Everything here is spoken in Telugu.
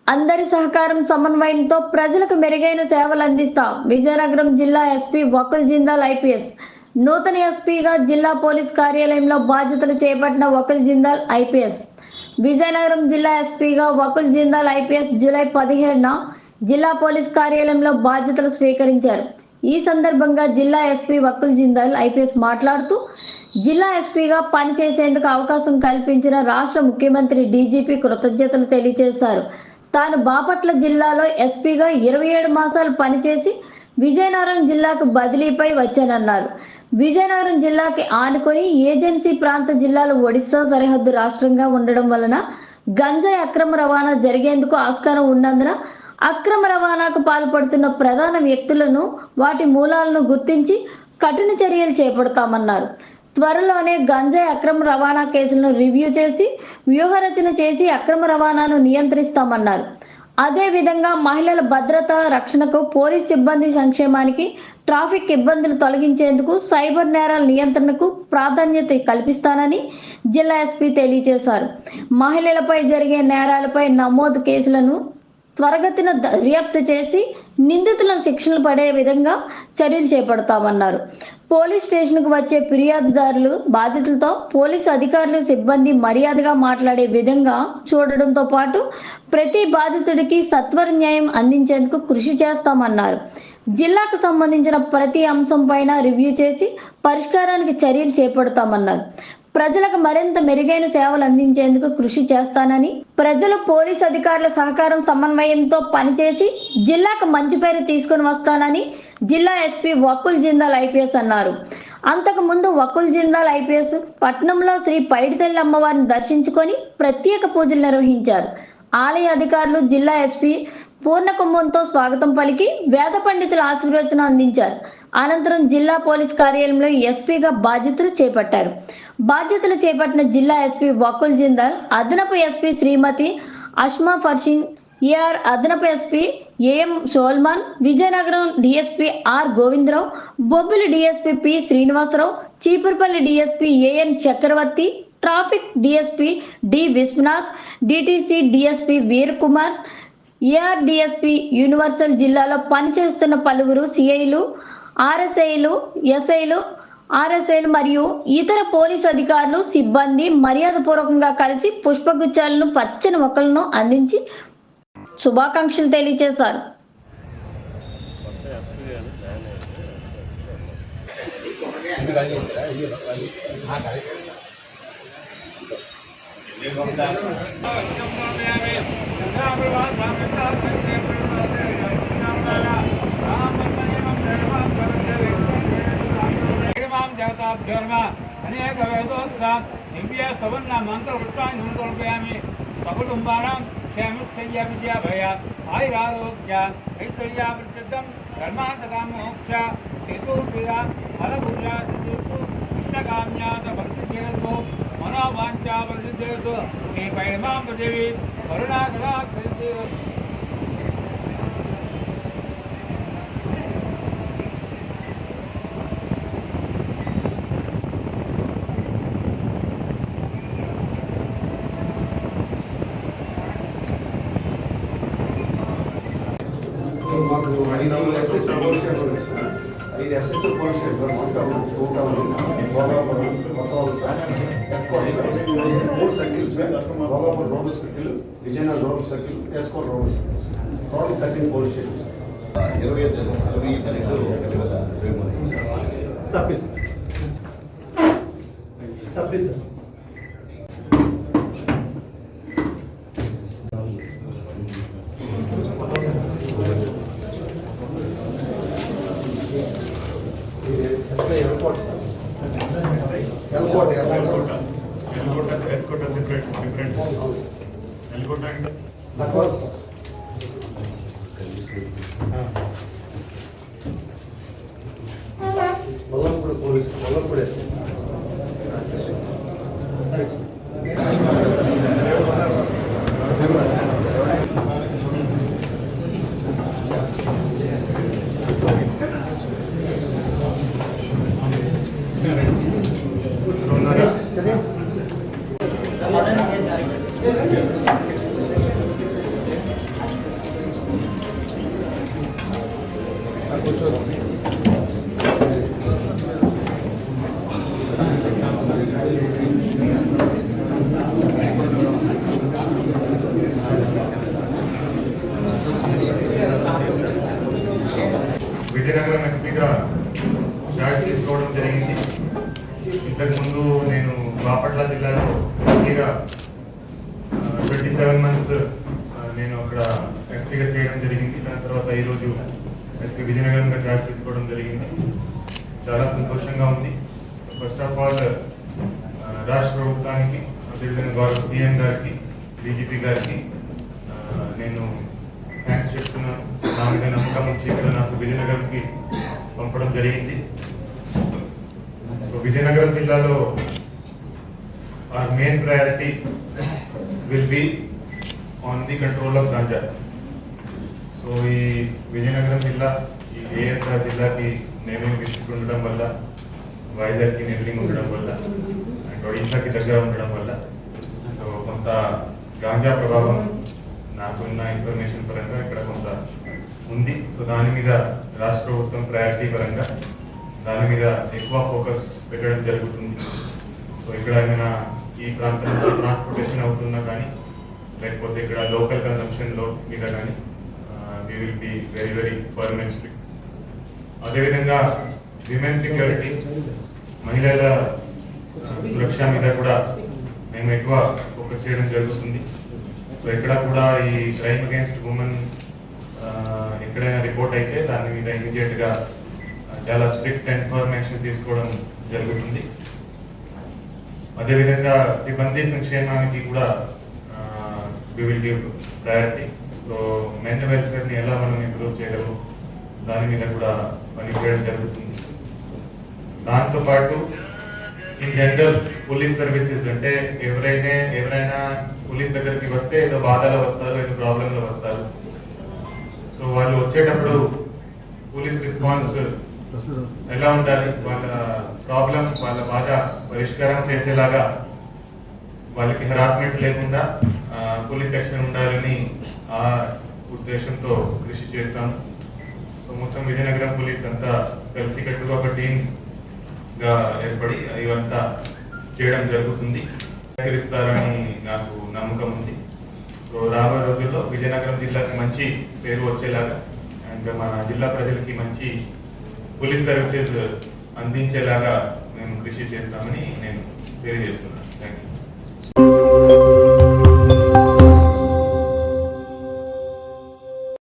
అందరి సహకారం సమన్వయంతో ప్రజలకు మెరుగైన సేవలు అందిస్తాం. విజయనగరం జిల్లా ఎస్పీ వకుల్ జిందాల్ ఐపీఎస్ నూతన ఎస్పీగా జిల్లా పోలీస్ కార్యాలయంలో బాధ్యతలు చేపట్టిన వకుల్ జిందాల్ ఐపీఎస్. విజయనగరం జిల్లా ఎస్పీగా వకుల్ జిందాల్ ఐపీఎస్ జూలై 17న జిల్లా పోలీస్ కార్యాలయంలో బాధ్యతలు స్వీకరించారు. ఈ సందర్భంగా జిల్లా ఎస్పీ వకుల్ జిందాల్ ఐపీఎస్ మాట్లాడుతూ, జిల్లా ఎస్పీగా పనిచేసేందుకు అవకాశం కల్పించిన రాష్ట్ర ముఖ్యమంత్రి డీజీపీ కృతజ్ఞతలు తెలియజేశారు. తాను బాపట్ల జిల్లాలో ఎస్పీగా 27 మాసాలు పనిచేసి విజయనగరం జిల్లాకు బదిలీపై వచ్చానన్నారు. విజయనగరం జిల్లాకి ఆనుకొని ఏజెన్సీ ప్రాంత జిల్లాలు ఒడిశా సరిహద్దు రాష్ట్రంగా ఉండడం వలన గంజాయి అక్రమ రవాణా జరిగేందుకు ఆస్కారం ఉన్నందున అక్రమ రవాణాకు పాల్పడుతున్న ప్రధాన వ్యక్తులను, వాటి మూలాలను గుర్తించి కఠిన చర్యలు చేపడతామన్నారు. త్వరలోనే గంజాయి అక్రమ రవాణా కేసులను రివ్యూ చేసి వ్యూహరచన చేసి అక్రమ రవాణాను నియంత్రిస్తామన్నారు. అదేవిధంగా మహిళల భద్రత రక్షణకు, పోలీస్ సిబ్బంది సంక్షేమానికి, ట్రాఫిక్ ఇబ్బందులు తొలగించేందుకు, సైబర్ నేరాల నియంత్రణకు ప్రాధాన్యత కల్పిస్తానని జిల్లా ఎస్పీ తెలియజేశారు. మహిళలపై జరిగే నేరాలపై నమోదు కేసులను త్వరగతిన దర్యాప్తు చేసి నిందితులను శిక్షలు పడే విధంగా చర్యలు చేపడతామన్నారు. పోలీస్ స్టేషన్కు వచ్చే ఫిర్యాదుదారులు బాధితులతో పోలీసు అధికారులు, సిబ్బంది మర్యాదగా మాట్లాడే విధంగా చూడడంతో పాటు ప్రతి బాధితుడికి సత్వర న్యాయం అందించేందుకు కృషి చేస్తామన్నారు. జిల్లాకు సంబంధించిన ప్రతి అంశంపైన రివ్యూ చేసి పరిష్కారానికి చర్యలు చేపడతామన్నారు. ప్రజలకు మరింత మెరుగైన సేవలు అందించేందుకు కృషి చేస్తానని, ప్రజలు పోలీస్ అధికారుల సహకారం సమన్వయంతో పనిచేసి జిల్లాకు మంచి పేరు తీసుకుని వస్తానని జిల్లా ఎస్పీ వకుల్ జిందాల్ ఐపీఎస్ అన్నారు. అంతకుముందు వకుల్ జిందాల్ ఐపీఎస్ పట్నంలో శ్రీ పైడితల్లి అమ్మవారిని దర్శించుకొని ప్రత్యేక పూజలు నిర్వహించారు. ఆలయ అధికారులు జిల్లా ఎస్పీ పూర్ణకుంభంతో స్వాగతం పలికి వేద పండితుల ఆశీర్వచనం అందించారు. అనంతరం జిల్లా పోలీస్ కార్యాలయంలో ఎస్పీగా బాధ్యతలు చేపట్టారు. బాధ్యతలు చేపట్టిన జిల్లా ఎస్పీ వకుల్ జిందాల్ అదనపు ఎస్పీ శ్రీమతి అష్మా ఫర్షిన్, ఏఆర్ అదనపు SP AM Solman, Vizianagaram DSP R Govinda Rao, Bobbili DSP P Srinivasa Rao, Cheepurupalli DSP AN Chakravarthi, traffic DSP D Viswanath, DTC DSP Veer Kumar, AR DSP universal జిల్లాలో పనిచేస్తున్న పలువురు సిఐలు, ఆర్ఎస్ఐలు, ఎస్ఐలు, ఆర్ఎస్ఐలు మరియు ఇతర పోలీసు అధికారులు, సిబ్బంది మర్యాదపూర్వకంగా కలిసి పుష్పగుచ్చాలను, పచ్చని మొక్కలను అందించి శుభాకాంక్షలు తెలియజేశారు. అనేక వేదోక్తాం దివ్య సవర్ణ మంత్ర వృత్తాన్ని సమర్పయామి. సకుటుంబానాం క్షేమస్థైర్య విద్యాభయ ఆయురారోగ్య ఐశ్వర్యాభివృద్ధిం ధర్మాంతకామ మోక్ష చతుర్విధ ఫలభూజ సిద్ధిస్తు ఇష్టకామ్యాత పరిసిద్ధిరస్తు మనోవాంఛా పరిసిద్ధిరస్తు. నీ పైమాం పృథివీ కరుణాకళా సిద్ధిరస్తు. ఇది SS police station 1 town 2 town Bhogapuram కొత్తవాళ్ళు sir S Kota sir 3 circles sir. Bhogapuram road circle, Vizianagaram road circle, S Kota road circle sir. Total 13 police station sir. 25 తారీఖు సబ్బి sir. Vallampudi police, Vallampudi SI జిల్లాలో ఎస్పీగా 27 మంత్స్ నేను అక్కడ ఎస్పీగా చేయడం జరిగింది. దాని తర్వాత ఈరోజు ఎస్పీ విజయనగరంగా జాబ్ తీసుకోవడం జరిగింది. చాలా సంతోషంగా ఉంది. ఫస్ట్ ఆఫ్ ఆల్ రాష్ట్ర ప్రభుత్వానికి, అదేవిధంగా గౌరవ సీఎం గారికి, డీజీపీ గారికి నేను థ్యాంక్స్ చెప్తున్నాను. నా మీద నమ్మకం నుంచి ఇక్కడ నాకు విజయనగరంకి పంపడం జరిగింది. సో విజయనగరం జిల్లాలో our main priority will be on the control of ganja. So ఈ విజయనగరం జిల్లా, ఈ ఏఎస్ఆర్ జిల్లాకి నేమింగ్ డిస్ట్రిక్ట్ ఉండడం వల్ల, వైజాగ్కి నేమింగ్ ఉండడం వల్ల, అండ్ ఒడిశాకి దగ్గర ఉండడం వల్ల సో కొంత గాంజా ప్రభావం నాకున్న ఇన్ఫర్మేషన్ పరంగా ఇక్కడ కొంత ఉంది. సో దాని మీద రాష్ట్ర ప్రభుత్వం ప్రయారిటీ పరంగా దాని మీద ఎక్కువ ఫోకస్ పెట్టడం జరుగుతుంది. సో ఇక్కడ ఏమైనా ఈ ప్రాంతంలో ట్రాన్స్పోర్టేషన్ అవుతున్నా కానీ, లేకపోతే ఇక్కడ లోకల్ కన్సంప్షన్లో మీద కానీ we will be very very firm and strict. అదేవిధంగా విమెన్ సెక్యూరిటీ, మహిళల సురక్ష మీద కూడా మేము ఎక్కువ ఫోకస్ చేయడం జరుగుతుంది. సో ఎక్కడ కూడా ఈ క్రైమ్ అగేన్స్ట్ ఉమెన్ ఎక్కడైనా రిపోర్ట్ అయితే దాని మీద ఇమీడియట్గా చాలా స్ట్రిక్ట్ ఇన్ఫర్మేషన్ తీసుకోవడం జరుగుతుంది. అదేవిధంగా సిబ్బంది సంక్షేమానికి కూడా we will give priority. So men వెల్ఫేర్ని ఎలా మనం ఇంప్రూవ్ చేయగలము దాని మీద కూడా పనిచేయడం జరుగుతుంది. దాంతోపాటు ఇన్ జనరల్ పోలీస్ సర్వీసెస్ అంటే ఎవరైనా పోలీస్ దగ్గరికి వస్తే ఏదో బాధలో వస్తారు, ఏదో ప్రాబ్లంలో వస్తారు. సో వాళ్ళు వచ్చేటప్పుడు పోలీస్ రెస్పాన్స్ ఎలా ఉండాలి, వాళ్ళ ప్రాబ్లం, వాళ్ళ బాధ పరిష్కారం చేసేలాగా, వాళ్ళకి హెరాస్మెంట్ లేకుండా పోలీస్ యాక్షన్ ఉండాలని ఆ ఉద్దేశంతో కృషి చేస్తాము. సో మొత్తం విజయనగరం పోలీస్ అంతా కలిసికట్టుగా ఒక టీమ్గా ఏర్పడి ఇవంతా చేయడం జరుగుతుంది. సహకరిస్తారని నాకు నమ్మకం ఉంది. సో రాబోయే రోజుల్లో విజయనగరం జిల్లాకి మంచి పేరు వచ్చేలాగా అండ్ మన జిల్లా ప్రజలకి మంచి పోలీస్ సర్వీసెస్ అందించేలాగా మేము కృషి చేస్తామని నేను తెలియజేస్తున్నాను.